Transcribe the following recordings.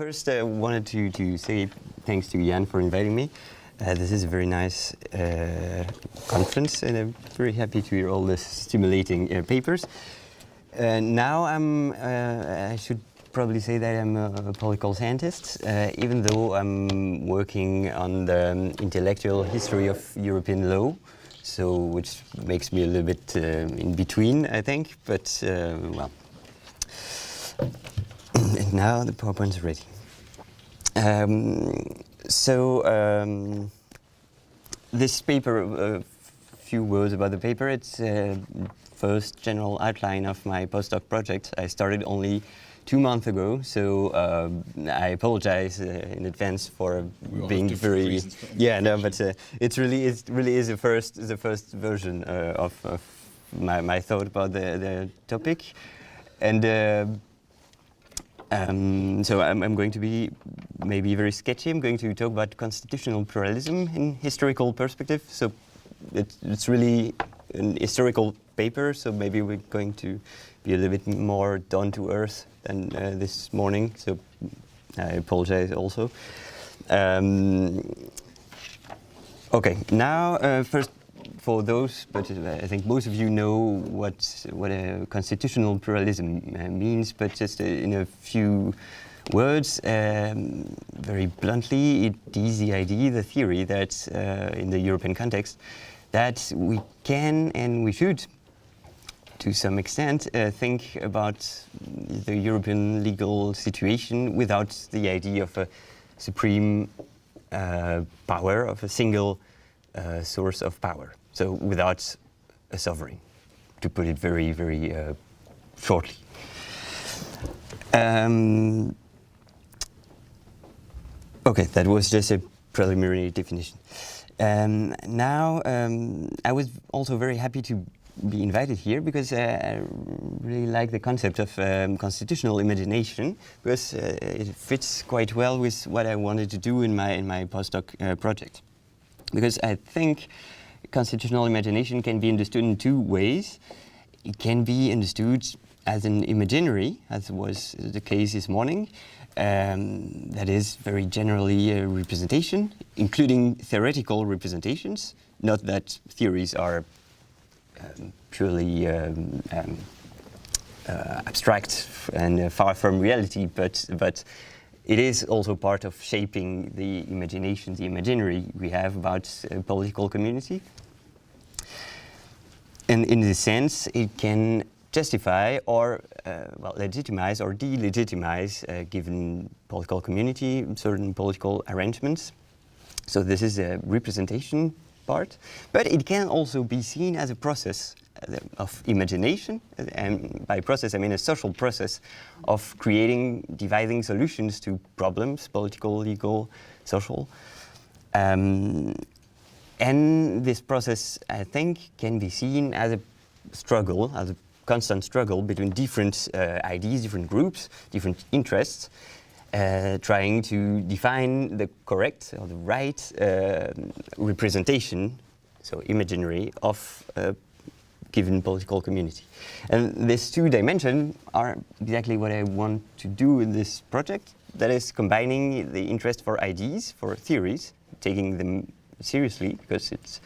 First, I wanted to say thanks to Jan for inviting me. This is a very nice conference, and I'm very happy to hear all the stimulating papers. Now I should probably say that I'm a political scientist, even though I'm working on the intellectual history of European law, so which makes me a little bit in between, I think. But well, and now the PowerPoint is ready. This paper, a few words about the paper. It's first general outline of my postdoc project. I started only 2 months ago, so I apologize in advance for being very. Yeah, no, but it really is the first version of my thought about the topic, and. So I'm going to be maybe very sketchy. I'm going to talk about constitutional pluralism in historical perspective. So it's really an historical paper, so maybe we're going to be a little bit more down to earth than this morning. So I apologize also. Okay, now first, for those, but I think most of you know what a constitutional pluralism means, but just in a few words, very bluntly, it is the idea, the theory that in the European context, that we can and we should, to some extent, think about the European legal situation without the idea of a supreme power, of a single source of power. So without a sovereign, to put it very, very shortly. Okay, that was just a preliminary definition. Now, I was also very happy to be invited here because I really like the concept of constitutional imagination, because it fits quite well with what I wanted to do in my postdoc project. Because I think constitutional imagination can be understood in two ways. It can be understood as an imaginary, as was the case this morning. That is very generally a representation, including theoretical representations. Not that theories are purely abstract and far from reality, but it is also part of shaping the imagination, the imaginary we have about a political community. And in this sense, it can justify or well, legitimize or delegitimize a given political community, certain political arrangements. So this is a representation part, but it can also be seen as a process of imagination, and by process I mean a social process of creating, devising solutions to problems, political, legal, social. And this process, I think, can be seen as a struggle, as a constant struggle between different ideas, different groups, different interests, trying to define the correct or the right representation, so imaginary, of a given political community. And these two dimensions are exactly what I want to do in this project. That is combining the interest for ideas, for theories, taking them seriously, because it's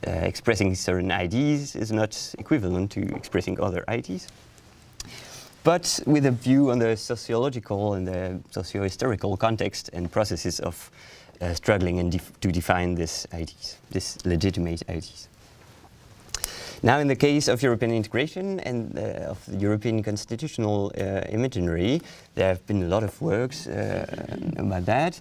expressing certain ideas is not equivalent to expressing other ideas, but with a view on the sociological and the socio-historical context and processes of struggling and to define these ideas, these legitimate ideas. Now, in the case of European integration and of the European constitutional imaginary, there have been a lot of works about that.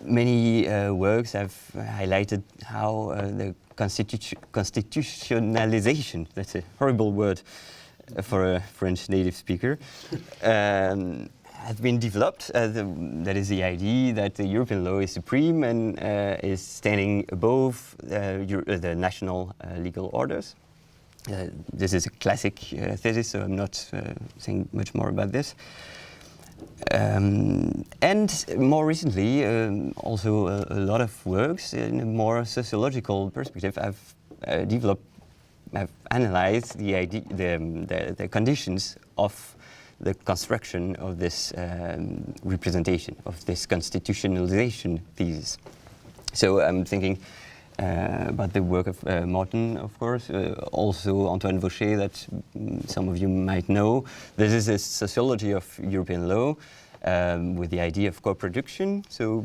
Many works have highlighted how the constitutionalization, that's a horrible word for a French native speaker, has been developed. That is the idea that the European law is supreme and is standing above the national legal orders. This is a classic thesis, so I'm not saying much more about this. And more recently, also a lot of works in a more sociological perspective have developed, have analyzed the idea, the conditions of the construction of this representation, of this constitutionalization thesis. So I'm thinking about the work of Morten, of course, also Antoine Vaucher, that some of you might know. This is a sociology of European law with the idea of co-production, so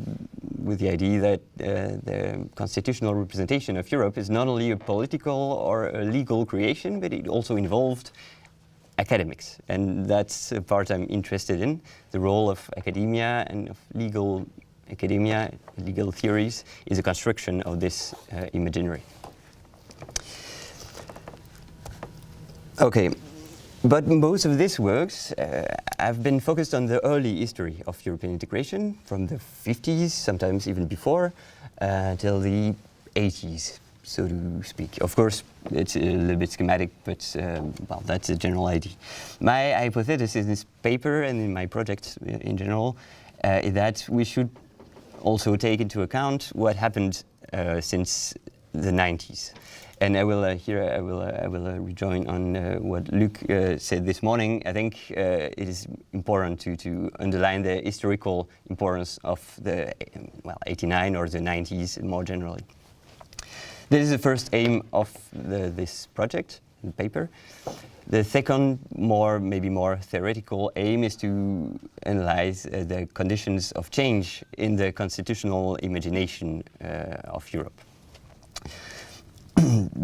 with the idea that the constitutional representation of Europe is not only a political or a legal creation, but it also involved academics. And that's a part I'm interested in, the role of academia and of legal academia, legal theories, is a construction of this imaginary. Okay, but most of these works have been focused on the early history of European integration, from the 50s, sometimes even before, till the 80s, so to speak. Of course, it's a little bit schematic, but well, that's a general idea. My hypothesis in this paper and in my project in general is that we should also take into account what happened since the 90s. And I will rejoin on what Luc said this morning. I think it is important to underline the historical importance of the 89 or the 90s more generally. This is the first aim of this project, the paper. The second, maybe more theoretical aim is to analyze the conditions of change in the constitutional imagination of Europe.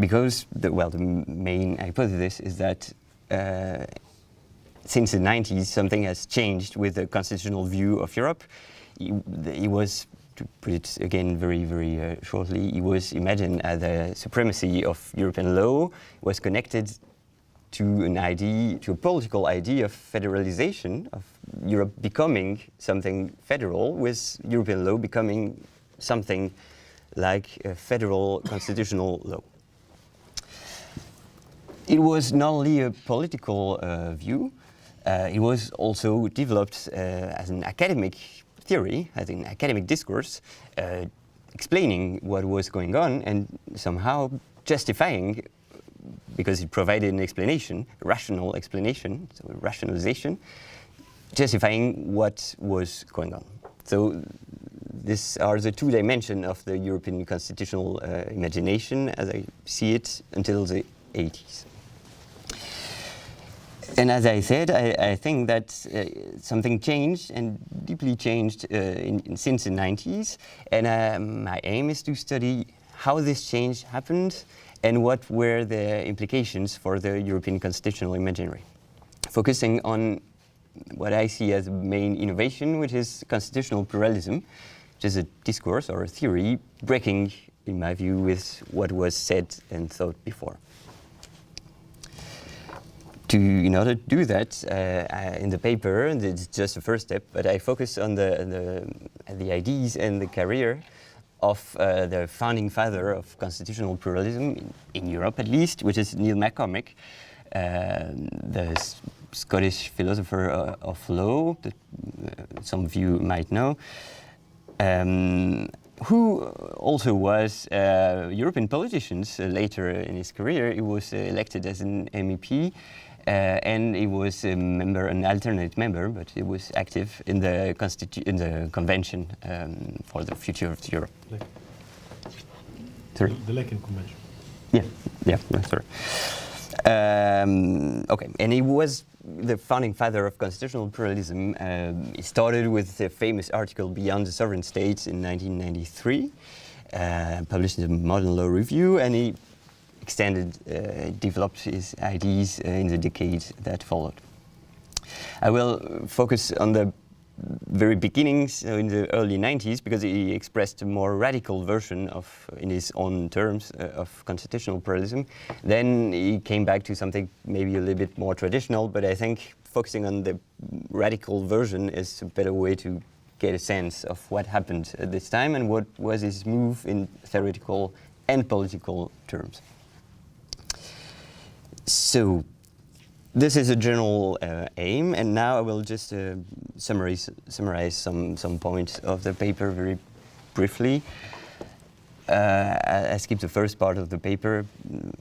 Because the main hypothesis is that since the 90s something has changed with the constitutional view of Europe. It was, to put it again very shortly, it was imagined as the supremacy of European law was connected to a political idea of federalization, of Europe becoming something federal, with European law becoming something like a federal constitutional law. It was not only a political view, it was also developed as an academic theory, as an academic discourse, explaining what was going on and somehow justifying, because it provided an explanation, a rational explanation, so a rationalization, justifying what was going on. So these are the two dimensions of the European constitutional imagination as I see it until the 80s. And as I said, I think that something changed and deeply changed since the 90s. And my aim is to study how this change happened and what were the implications for the European constitutional imaginary, focusing on what I see as the main innovation, which is constitutional pluralism, which is a discourse or a theory breaking, in my view, with what was said and thought before. In order to do that, in the paper, and it's just the first step, but I focus on the ideas and the career of the founding father of constitutional pluralism in Europe, at least, which is Neil MacCormick, the Scottish philosopher of law that some of you might know, who also was a European politician later in his career. He was elected as an MEP. And he was a member, an alternate member, but he was active in the convention for the future of Europe. Sorry? The Laeken Convention. Yeah, sorry. Okay, and he was the founding father of constitutional pluralism. He started with the famous article Beyond the Sovereign States in 1993, published in the Modern Law Review, and he developed his ideas in the decades that followed. I will focus on the very beginnings in the early 90s because he expressed a more radical version of, in his own terms, of constitutional pluralism. Then he came back to something maybe a little bit more traditional, but I think focusing on the radical version is a better way to get a sense of what happened at this time and what was his move in theoretical and political terms. So this is a general aim, and now I will just summarize some points of the paper very briefly. I skipped the first part of the paper.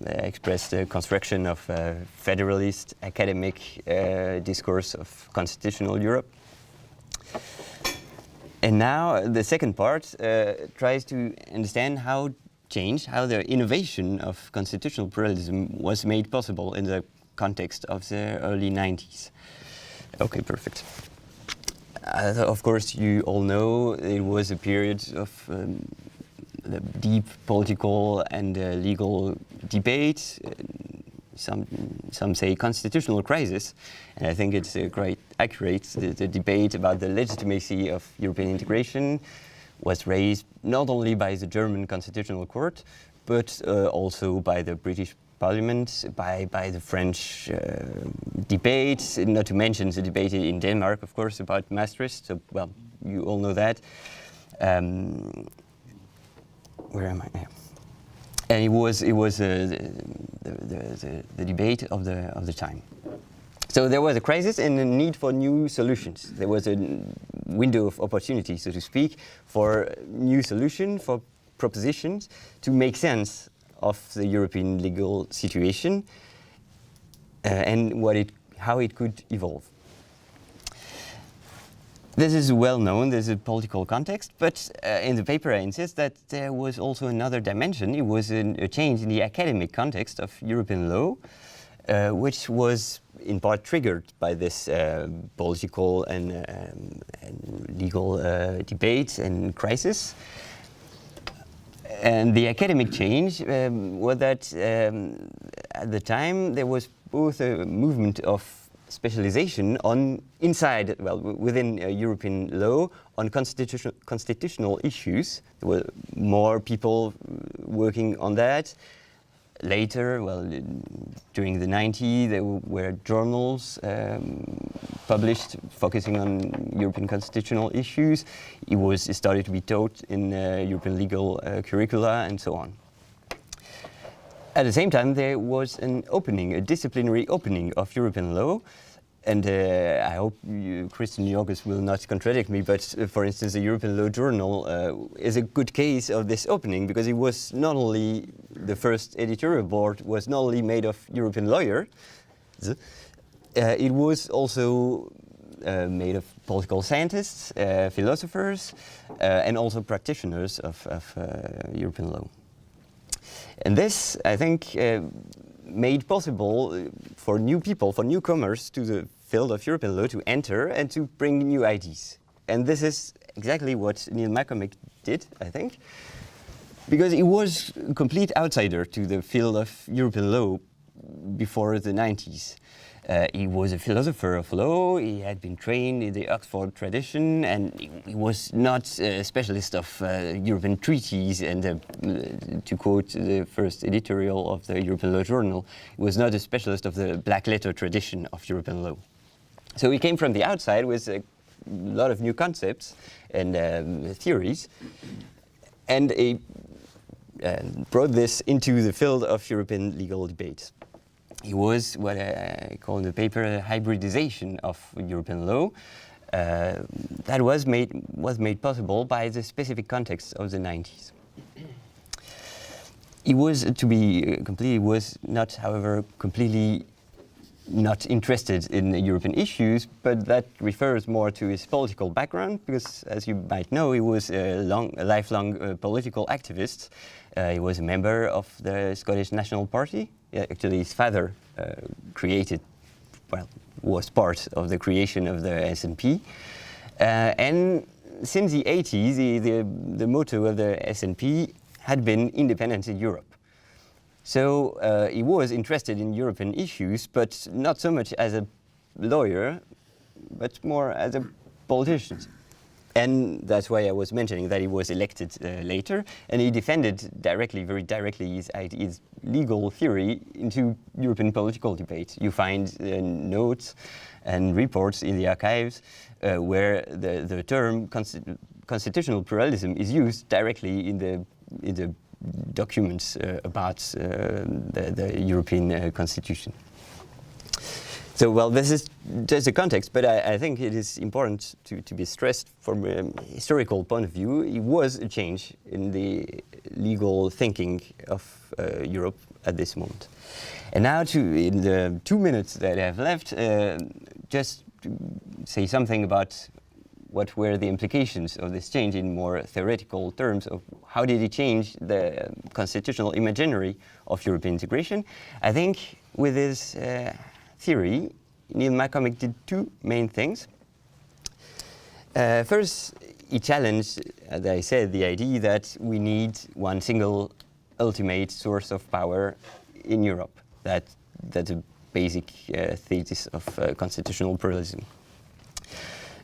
I expressed the construction of federalist academic discourse of constitutional Europe. And now the second part tries to understand how the innovation of constitutional pluralism was made possible in the context of the early 90s. Okay, perfect. Of course, you all know it was a period of the deep political and legal debate. Some say constitutional crisis, and I think it's quite accurate. The debate about the legitimacy of European integration was raised not only by the German Constitutional Court, but also by the British Parliament, by the French debate, not to mention the debate in Denmark, of course, about Maastricht. So, well, you all know that. Where am I now? And it was the debate of the time. So there was a crisis and a need for new solutions. There was a window of opportunity, so to speak, for new solutions, for propositions to make sense of the European legal situation and how it could evolve. This is well known, there's a political context, but in the paper I insist that there was also another dimension. It was a change in the academic context of European law, which was in part triggered by this political and legal debate and crisis. And the academic change was that at the time there was both a movement of specialization within European law on constitutional issues. There were more people working on that. Later, during the 90s, there were journals published focusing on European constitutional issues. It started to be taught in European legal curricula and so on. At the same time, there was a disciplinary opening of European law. And I hope Christian Jorges will not contradict me, but for instance, the European Law Journal is a good case of this opening, because it was not only, the first editorial board was not only made of European lawyers, it was also made of political scientists, philosophers, and also practitioners of European law. And this, I think, made possible for new people, for newcomers to the field of European law to enter and to bring new ideas. And this is exactly what Neil McCormick did, I think, because he was a complete outsider to the field of European law before the 90s. He was a philosopher of law, he had been trained in the Oxford tradition, and he was not a specialist of European treaties, and to quote the first editorial of the European Law Journal, he was not a specialist of the black letter tradition of European law. So he came from the outside with a lot of new concepts and theories, and he brought this into the field of European legal debate. It was what I call in the paper a hybridization of European law that was made possible by the specific context of the 90s. He was, to be complete, was not, however, completely not interested in European issues, but that refers more to his political background, because, as you might know, he was a lifelong political activist. He was a member of the Scottish National Party. Actually, his father was part of the creation of the SNP. And since the 80s, the motto of the SNP had been independence in Europe. So he was interested in European issues, but not so much as a lawyer, but more as a politician. And that's why I was mentioning that he was elected later, and he defended very directly his legal theory into European political debate. You find notes and reports in the archives where the term constitutional pluralism is used directly in the documents about the European Constitution. So, well, this is just a context, but I think it is important to be stressed from a historical point of view. It was a change in the legal thinking of Europe at this moment. And now, in the 2 minutes that I have left, just to say something about what were the implications of this change in more theoretical terms of how did it change the constitutional imaginary of European integration. I think with this theory, Neil McCormick did two main things. First, he challenged, as I said, the idea that we need one single ultimate source of power in Europe. That's a basic thesis of constitutional pluralism.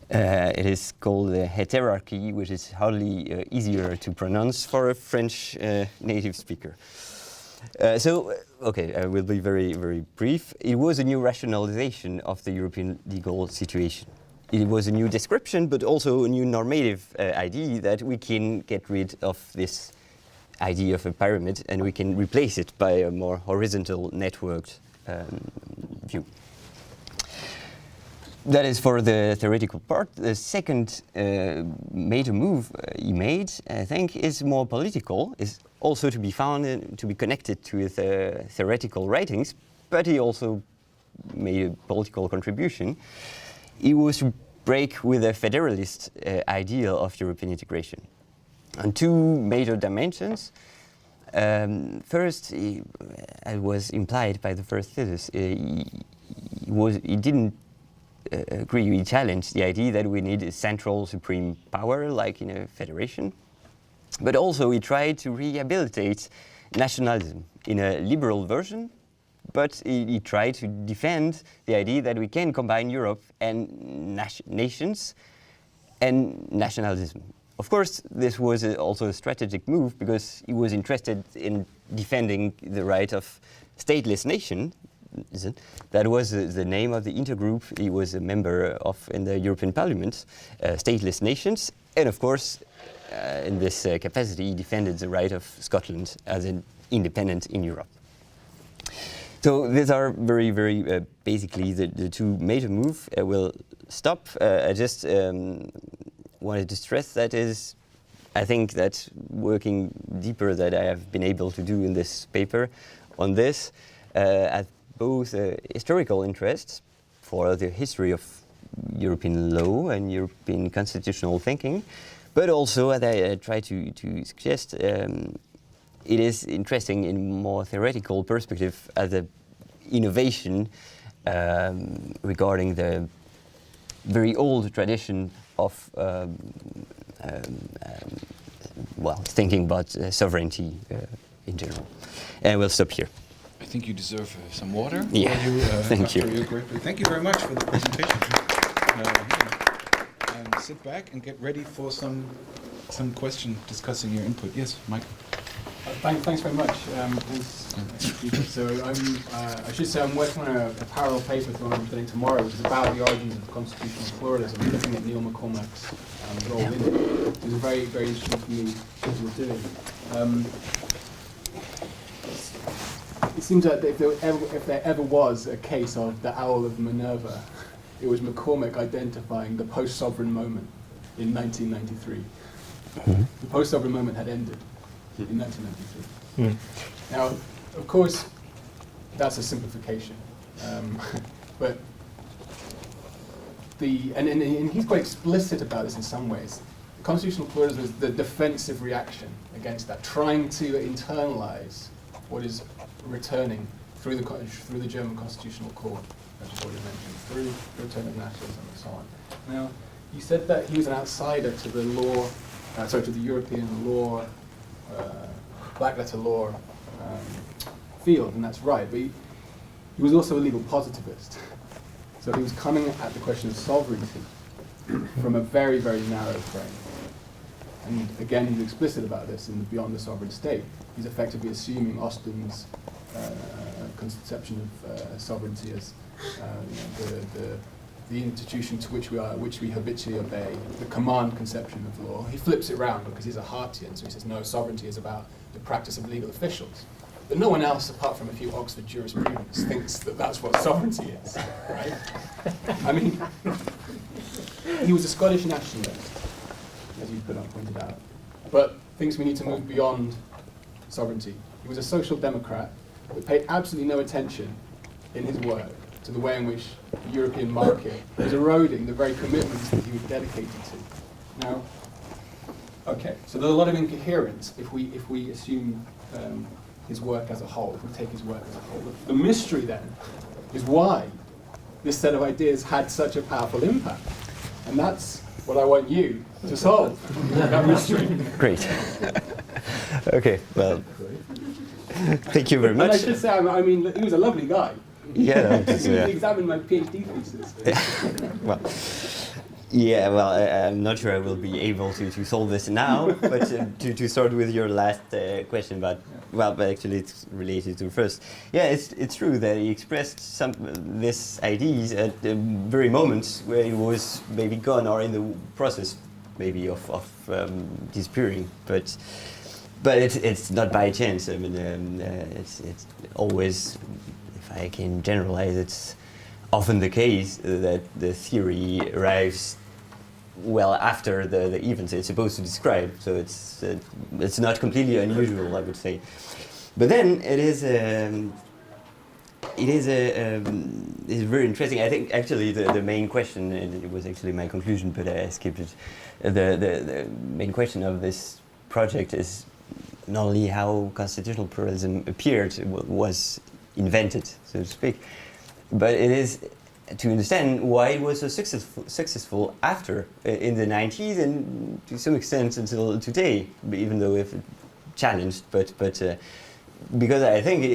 It is called the heterarchy, which is hardly easier to pronounce for a French native speaker. Okay, I will be very, very brief. It was a new rationalization of the European legal situation. It was a new description, but also a new normative idea that we can get rid of this idea of a pyramid and we can replace it by a more horizontal networked view. That is for the theoretical part. The second major move he made, I think, is more political, is also to be found, to be connected to his theoretical writings, but he also made a political contribution. He was to break with a federalist ideal of European integration on two major dimensions. First, as was implied by the first thesis, he didn't agree, he challenged the idea that we need a central supreme power like in a federation, but also he tried to rehabilitate nationalism in a liberal version, but he tried to defend the idea that we can combine Europe and nations and nationalism. Of course, this was also a strategic move because he was interested in defending the right of stateless nation. That was the name of the intergroup he was a member of in the European Parliament, stateless nations. And of course, in this capacity, he defended the right of Scotland as an independent in Europe. So these are very, very basically the two major moves. I will stop. I just wanted to stress that is, I think that working deeper that I have been able to do in this paper on this, at both historical interests for the history of European law and European constitutional thinking, but also, as I try to suggest, it is interesting in more theoretical perspective as an innovation regarding the very old tradition of thinking about sovereignty in general. And we'll stop here. I think you deserve some water. Yeah, thank you. Thank you very much for the presentation. And sit back and get ready for some question discussing your input. Yes, Michael. Thanks very much. So I should say I'm working on a parallel paper to one I'm presenting tomorrow, which is about the origins of constitutional pluralism, looking at Neil McCormick's role in it. It was very, very interesting for me what he was doing. It seems like if there ever was a case of the Owl of Minerva, it was McCormick identifying the post-sovereign moment in 1993. Mm-hmm. The post-sovereign moment had ended in 1993. Mm. Now, of course, that's a simplification, but and he's quite explicit about this in some ways. Constitutional pluralism is the defensive reaction against that, trying to internalize what is returning through the German Constitutional Court, as you've already mentioned, through the return of nationalism and so on. Now, you said that he was an outsider to the law, to the European law, black letter law field, and that's right. But he was also a legal positivist. So he was coming at the question of sovereignty from a very, very narrow frame. And again, he's explicit about this in the Beyond the Sovereign State. He's effectively assuming Austin's conception of sovereignty as the institution to which we habitually obey, the command conception of law. He flips it around because he's a Hartian, so he says, no, sovereignty is about the practice of legal officials. But no one else, apart from a few Oxford jurisprudents, thinks that that's what sovereignty is, right? I mean, he was a Scottish nationalist, as you pointed out, but thinks we need to move beyond sovereignty. He was a social democrat, but paid absolutely no attention in his work to the way in which the European market was eroding the very commitments that he was dedicated to. Now, okay, so there's a lot of incoherence if we assume his work as a whole, if we take his work as a whole. The mystery then is why this set of ideas had such a powerful impact. And that's what I want you to solve, that mystery. Great. Okay, well, thank you very much. And I should say, I mean, he was a lovely guy. Yeah, He examined my PhD thesis. Well, yeah, well, I'm not sure I will be able to solve this now, but to start with your last question about, well, but actually it's related to the first. Yeah, it's true that he expressed these ideas at the very moments where he was maybe gone or in the process maybe of disappearing, but it's not by chance. I mean, it's always, if I can generalize, it's often the case that the theory arrives well after the events it's supposed to describe, so it's not completely unusual, I would say. But then it's very interesting. I think actually the main question, and it was actually my conclusion, but I skipped it. The main question of this project is not only how constitutional pluralism appeared, was invented, so to speak, but it is to understand why it was so successful after, in the 90s and to some extent until today, even though if challenged, but because I think it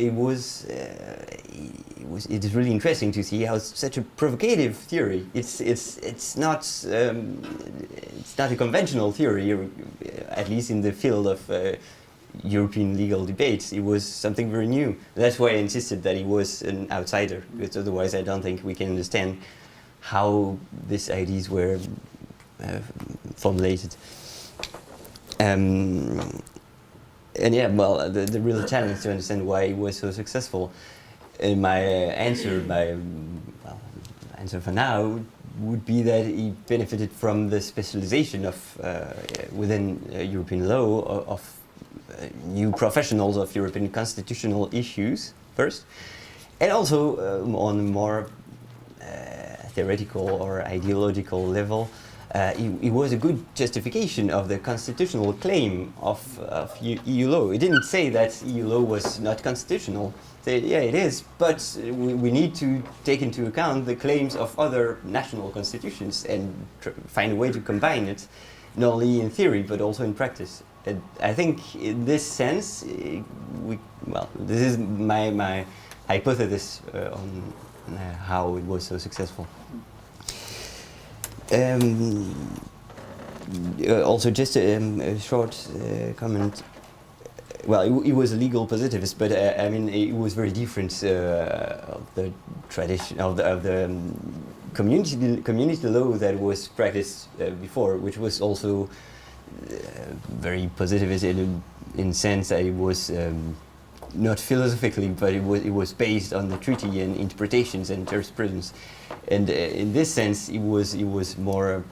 is really interesting to see how such a provocative theory. It's not a conventional theory, at least in the field of European legal debates. It was something very new. That's why I insisted that he was an outsider, because otherwise I don't think we can understand how these ideas were formulated. And yeah, well, the real challenge to understand why he was so successful. And my answer for now would be that he benefited from the specialization of within European law of new professionals of European constitutional issues first, and also on more theoretical or ideological level. It was a good justification of the constitutional claim of EU law. It didn't say that EU law was not constitutional. Yeah, it is, but we need to take into account the claims of other national constitutions and find a way to combine it, not only in theory but also in practice. I think in this sense, this is my hypothesis on how it was so successful. Also, just a short comment. Well, he was a legal positivist, but I mean, it was very different of the tradition of the community law that was practiced before, which was also very positivist in sense that it was not philosophically, but it was based on the treaty and interpretations and jurisprudence, and in this sense, it was more.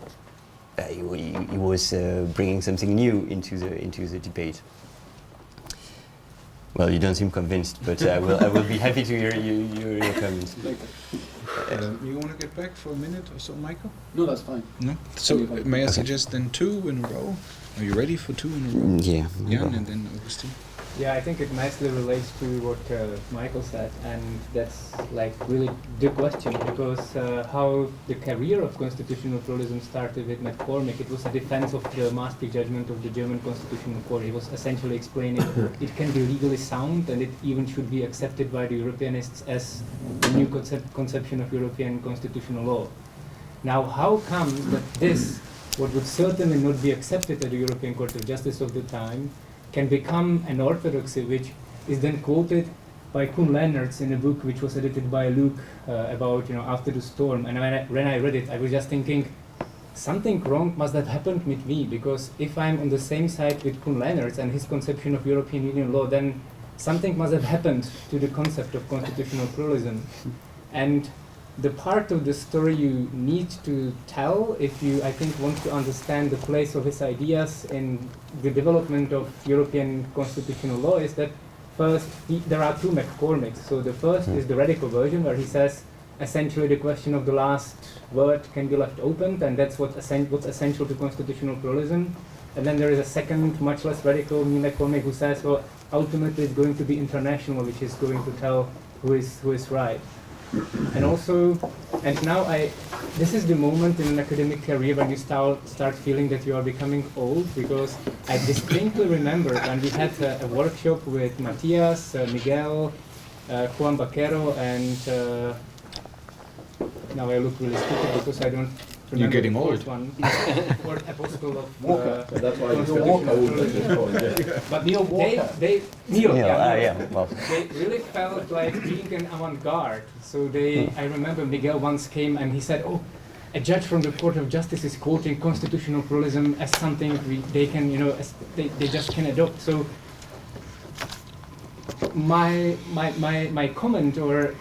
He was bringing something new into the debate. Well, you don't seem convinced, but I will be happy to hear your comments. You want to get back for a minute or so, Michael? No, that's fine. No? So may I suggest then 2 in a row? Are you ready for 2 in a row? Yeah. Jan and then Augustine. Yeah, I think it nicely relates to what Michael said, and that's like really the question, because how the career of constitutional pluralism started with McCormick. It was a defense of the Maastricht judgment of the German Constitutional Court. He was essentially explaining it can be legally sound, and it even should be accepted by the Europeanists as a new conception of European constitutional law. Now, how comes that this, what would certainly not be accepted at the European Court of Justice of the time, can become an orthodoxy which is then quoted by Koen Leonards in a book which was edited by Luke about, After the Storm. And when I read it, I was just thinking, something wrong must have happened with me, because if I'm on the same side with Koen Leonards and his conception of European Union law, then something must have happened to the concept of constitutional pluralism. And the part of the story you need to tell if you, I think, want to understand the place of his ideas in the development of European constitutional law is that first, there are two McCormicks. So the first is the radical version, where he says essentially the question of the last word can be left open, and that's what's essential to constitutional pluralism. And then there is a second, much less radical McCormick who says, well, ultimately it's going to be international, which is going to tell who is right. And also, and now this is the moment in an academic career when you start feeling that you are becoming old, because I distinctly remember when we had a workshop with Matthias, Miguel, Juan Baquero, and now I look really stupid because I don't remember. You're getting the fourth old. one. Fourth apostle of Walker. That's why it's constitutional old pluralism. at this point, yeah. But Neil Walker. Neil, Well, they really felt like being an avant-garde. So I remember Miguel once came and he said, "Oh, a judge from the Court of Justice is quoting constitutional pluralism as something they can, they just can adopt." So my comment, or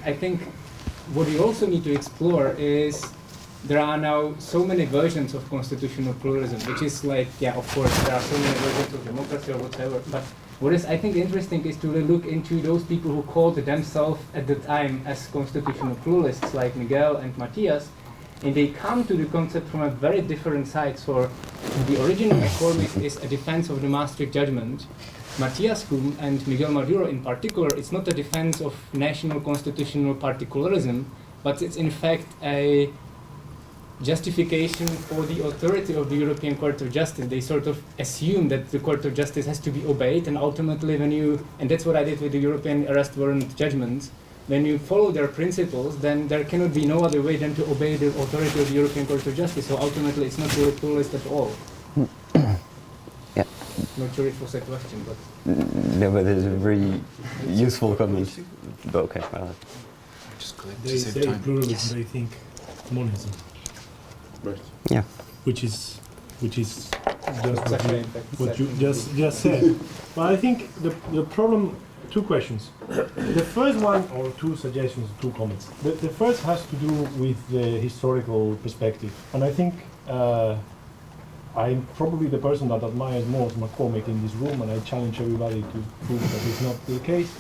I think what we also need to explore is there are now so many versions of constitutional pluralism, which is like, yeah, of course, there are so many versions of democracy or whatever. But what is, I think, interesting is to really look into those people who called themselves at the time as constitutional pluralists, like Miguel and Matthias, and they come to the concept from a very different side. So the original McCormick is a defense of the Maastricht judgment. Matthias Kuhn and Miguel Maduro in particular, it's not a defense of national constitutional particularism, but it's in fact a justification for the authority of the European Court of Justice. They sort of assume that the Court of Justice has to be obeyed, and ultimately and that's what I did with the European arrest warrant judgments, when you follow their principles, then there cannot be no other way than to obey the authority of the European Court of Justice. So ultimately it's not really pluralist at all. yeah. Not sure it was a question, but... No, but it's a very useful comment. Okay, well, Just collect They to save say time. pluralism, Yes. they think monism, Right. yeah. which is just Exactly, in fact, what you exactly. just said. But I think the problem, two questions. The first one, or two suggestions, two comments. The first has to do with the historical perspective, and I think I'm probably the person that admires most McCormick in this room, and I challenge everybody to prove that it's not the case.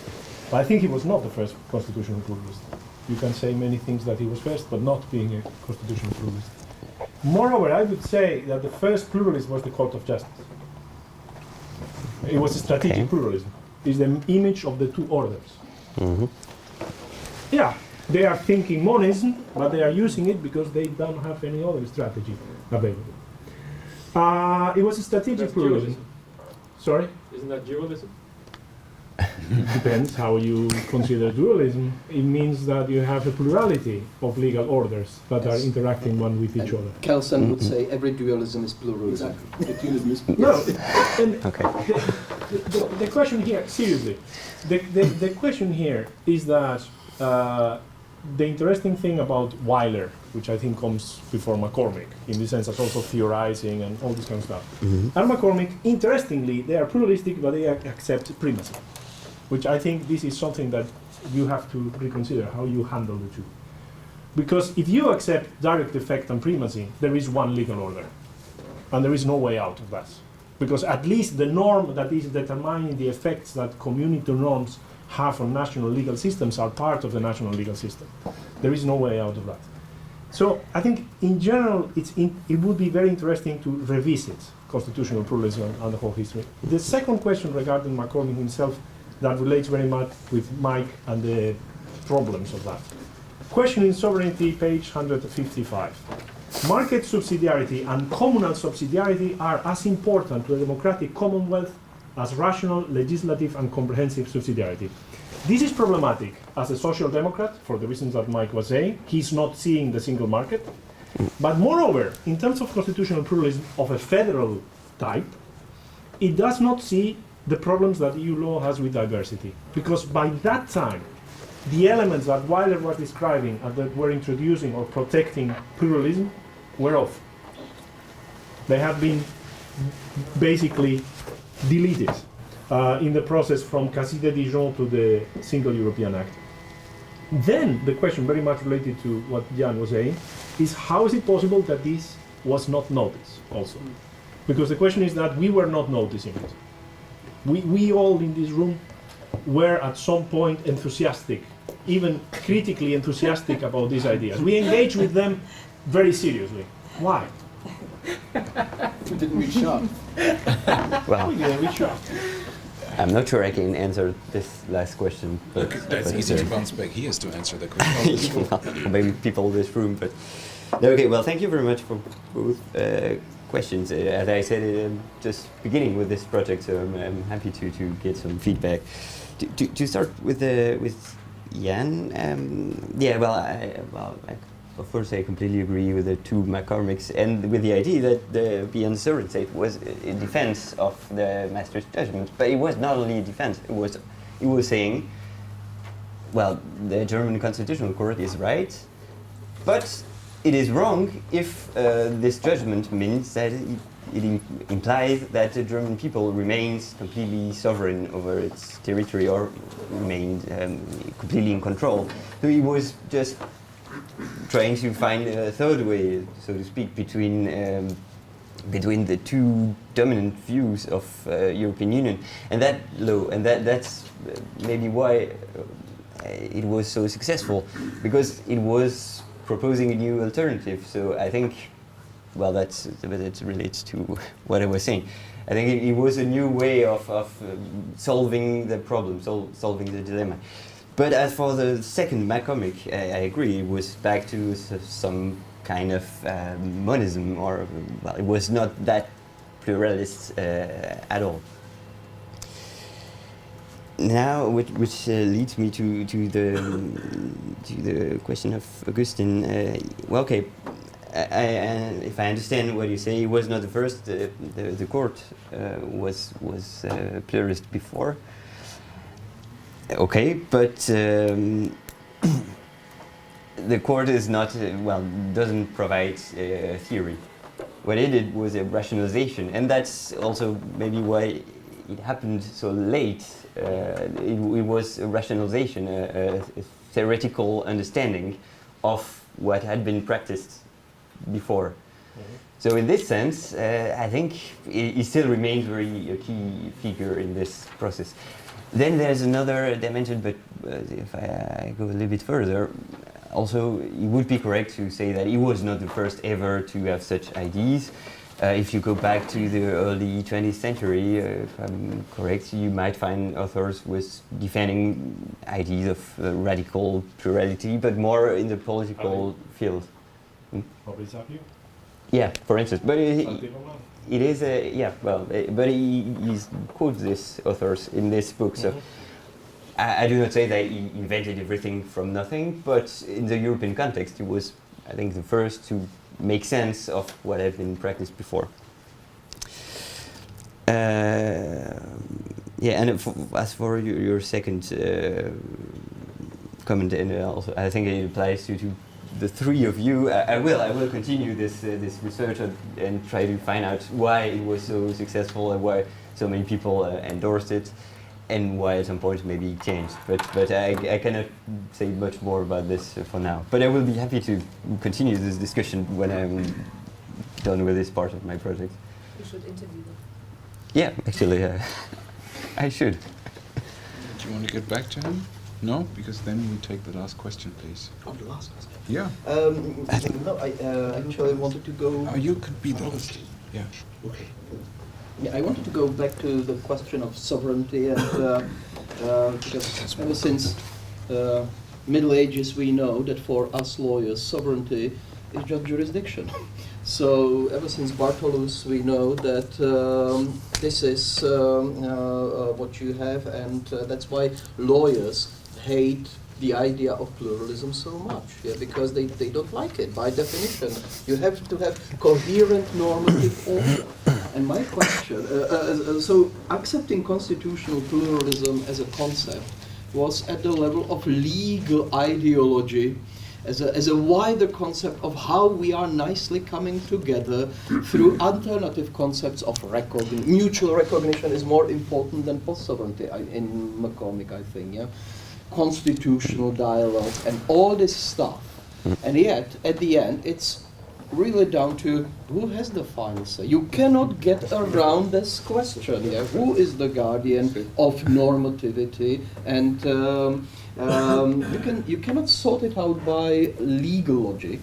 But I think he was not the first constitutional pluralist. You can say many things that he was first, but not being a constitutional pluralist. Moreover, I would say that the first pluralist was the Court of Justice. It was a strategic pluralism. It's the image of the two orders. Mm-hmm. Yeah, they are thinking monism, but they are using it because they don't have any other strategy available. It was a strategic That's pluralism. dualism. Sorry? Isn't that dualism? Depends how you consider dualism. It means that you have a plurality of legal orders that are interacting one with each other. Kelsen would say every dualism is pluralism. No, and Okay. the question here, seriously, the question here is that the interesting thing about Weiler, which I think comes before McCormick, in the sense as also theorizing and all this kind of stuff. Mm-hmm. And McCormick, interestingly, they are pluralistic, but they accept primacy, which I think this is something that you have to reconsider, how you handle the two. Because if you accept direct effect and primacy, there is one legal order, and there is no way out of that. Because at least the norm that is determining the effects that community norms have on national legal systems are part of the national legal system. There is no way out of that. So I think in general it would be very interesting to revisit constitutional pluralism and the whole history. The second question regarding McCormick himself that relates very much with Mike and the problems of that. Questioning sovereignty, page 155. Market subsidiarity and communal subsidiarity are as important to a democratic commonwealth as rational, legislative, and comprehensive subsidiarity. This is problematic as a social democrat, for the reasons that Mike was saying. He's not seeing the single market. But moreover, in terms of constitutional pluralism of a federal type, it does not see the problems that EU law has with diversity. Because by that time, the elements that Weiler was describing and that were introducing or protecting pluralism were off. They have been basically deleted. in the process from Cassis de Dijon to the Single European Act. Then the question, very much related to what Jan was saying, is how is it possible that this was not noticed also? Because the question is that we were not noticing it. We all in this room were at some point enthusiastic, even critically enthusiastic about these ideas. We engaged with them very seriously. Why? We didn't reach out. Well, We didn't reach out. I'm not sure I can answer this last question, but That's but, easy to uh, bounce back. He has to answer the question. or maybe people in this room, but no, okay. Well, thank you very much for both questions. As I said, just beginning with this project, so I'm happy to get some feedback. To start with Jan, yeah. Well, I of course I completely agree with the two McCormicks and with the idea that the uncertain state was a defense of the master's judgment, but it was not only a defense. It was saying, well, the German Constitutional Court is right, but it is wrong if this judgment means that it implies that the German people remains completely sovereign over its territory or remained completely in control. So he was just trying to find a third way, so to speak, between the two dominant views of European Union, and that law, and that's maybe why it was so successful, because it was proposing a new alternative. So I think, well, it relates to what I was saying. I think it was a new way of solving the problem, solving the dilemma. But as for the second McCormick, I agree, it was back to some kind of monism, or, well, it was not that pluralist at all. Now, which leads me to the question of Augustine. Well, okay, if I understand what you say, it was not the first. The court was pluralist before. Okay, but the court is not doesn't provide theory. What it did was a rationalization, and that's also maybe why it happened so late. It was a rationalization, a theoretical understanding of what had been practiced before. Mm-hmm. So in this sense, I think he still remains a key figure in this process. Then there's another dimension, but if I go a little bit further, also it would be correct to say that he was not the first ever to have such ideas. If you go back to the early 20th century, if I'm correct, you might find authors with defending ideas of radical plurality, but more in the political field. Yeah, for instance, but it is but he quotes these authors in this book, so I do not say that he invented everything from nothing, but in the European context, he was, I think, the first to make sense of what had been practiced before. And as for your second comment, and also I think it applies to the three of you. I will continue this research and try to find out why it was so successful and why so many people endorsed it, and why at some point maybe it changed. But I cannot say much more about this for now. But I will be happy to continue this discussion when I'm done with this part of my project. You should interview them. Yeah, actually, I should. Do you want to get back to him? No, because then we take the last question, please. Oh, the last question. Yeah. No, I actually wanted to go. Oh, you could be the last. Yeah. Okay. Yeah, I wanted to go back to the question of sovereignty, and because ever since Middle Ages we know that for us lawyers sovereignty is just jurisdiction. So ever since Bartolus we know that this is what you have, and that's why lawyers hate the idea of pluralism so much, because they don't like it. By definition, you have to have coherent normative order. And my question, so accepting constitutional pluralism as a concept was at the level of legal ideology as a wider concept of how we are nicely coming together through alternative concepts of mutual recognition is more important than post-sovereignty in McCormick, I think, yeah? Constitutional dialogue and all this stuff. And yet, at the end, it's really down to who has the final say. You cannot get around this question. Yeah? Who is the guardian of normativity? And you cannot sort it out by legal logic.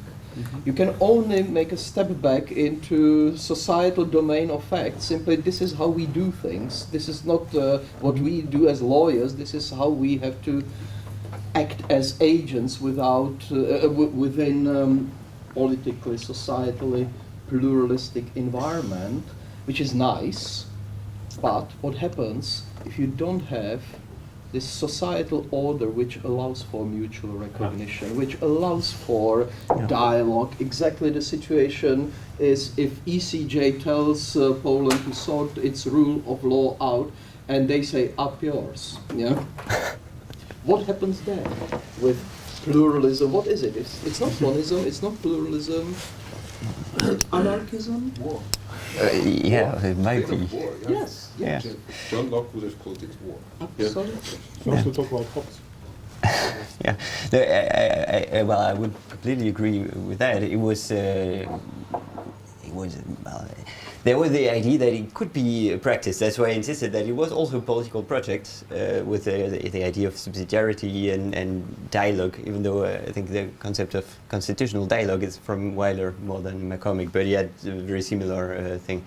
You can only make a step back into societal domain of facts. Simply, this is how we do things. This is not what we do as lawyers. This is how we have to act as agents within politically, societally, pluralistic environment, which is nice. But what happens if you don't have this societal order which allows for mutual recognition, which allows for dialogue? Exactly the situation is if ECJ tells Poland to sort its rule of law out, and they say, up yours. Yeah? What happens then with pluralism? What is it? It's not monism, it's not pluralism. Is it anarchism? War. Yeah, it might be. War, Yes. Yeah. John Locke would have called it war. Absolutely. So also talk about Hobbes. Yeah, well, I would completely agree with that. It was well, there was the idea that it could be practiced. That's why I insisted that it was also a political project with the idea of subsidiarity and dialogue. Even though I think the concept of constitutional dialogue is from Weiler more than McCormick, but he had a very similar thing.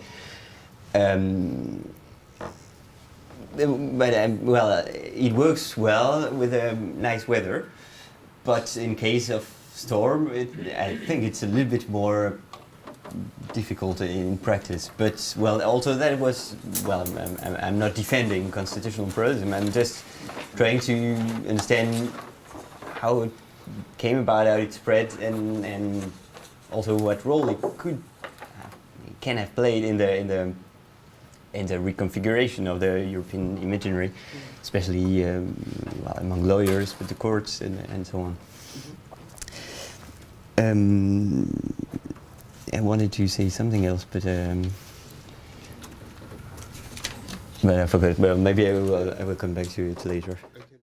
Well, it works well with nice weather, but in case of storm, I think it's a little bit more difficult in practice. But well, also that was, well, I'm not defending constitutional pluralism. I'm just trying to understand how it came about, how it spread, and also what role it can have played in the reconfiguration of the European imaginary, especially well, among lawyers, with the courts and so on. I wanted to say something else, but I forgot. Well, maybe I will come back to it later. Okay.